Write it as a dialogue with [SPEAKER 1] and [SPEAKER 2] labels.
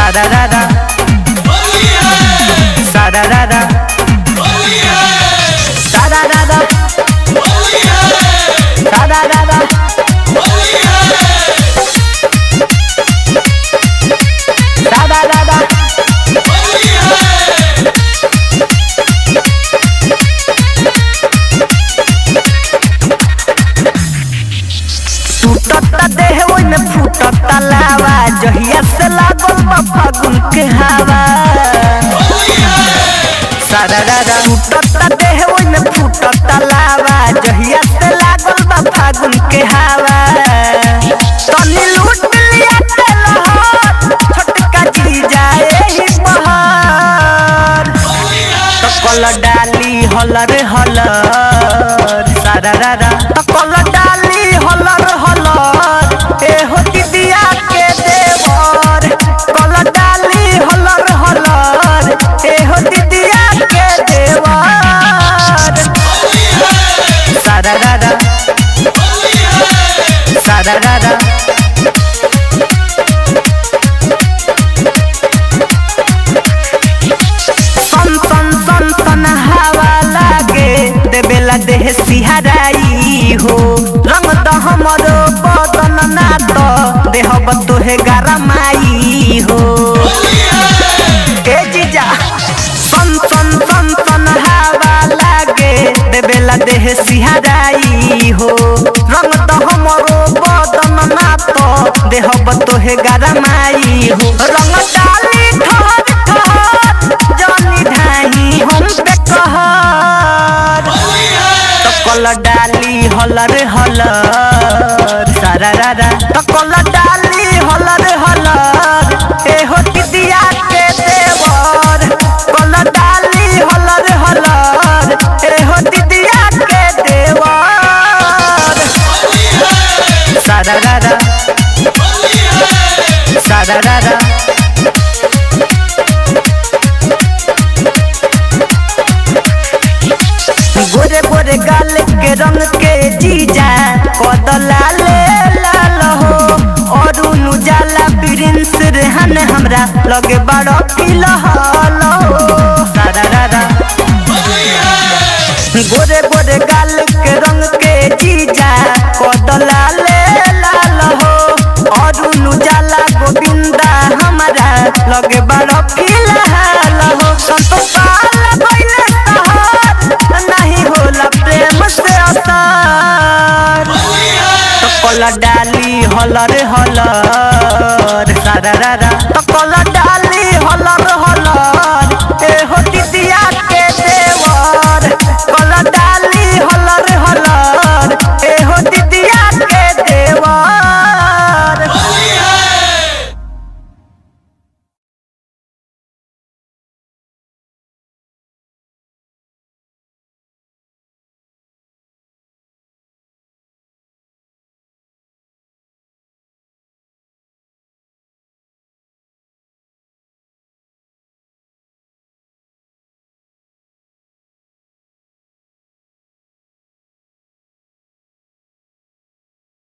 [SPEAKER 1] Sararara, sararara, sararara, sararara, sararara। टूटता देह ओइ में फूटता लावा, जहिया से लागल बा फागुन के हवा। सारारा टूटता देह ओइ में फूटता लावा, जहिया से लागल बा फागुन के हवा। तनी लूट लिया ते लहर, छोटका जी जाए ही बहार। तो कल डाली हलर हलर, सारारा तो कल डाली हलर हलर, ए हो दीदिया के देवर। कल डाली हलर हलर, ए हो दीदिया के देवर। सारारा सारारा सन सन सन सन हवा लागे, देवेला देह सिहराई हो। रंग द हमरो बदन ना तो देहब तोहे गरमाई हो। ए जीजा सन सन सन सन हवा लागे, देवेला देह सिहराई हो। रंग द हमरो बदन ना तो देहब तोहे गरमाई हो। रंग डाली ठहर ठहर, जानी ढाई हम पे कहर। तो कल डाली हलर हलर, सारारा तो कल डाली हलर हलर, ए हो दीदिया के देवर। कल डाली हलर हलर, ए हो दीदिया के देवर। सारारा सारारा गोरे गोरे गाल के रंग के जीजा कदला ले लाल हो। और उजाला प्रिंस रेहन हमरा लगे बड़ो फिलहाल हो। सारारा गोरे गोरे गाल के रंग के जीजा कदला ले लाल हो। और उजाला गोविंदा हमरा लगे बड़ो फिलहाल हो। संतोषाल गइले सहर, नहीं होला प्रेम से असर। तो कल डाली हलर हलर, सारारा तो कल डाली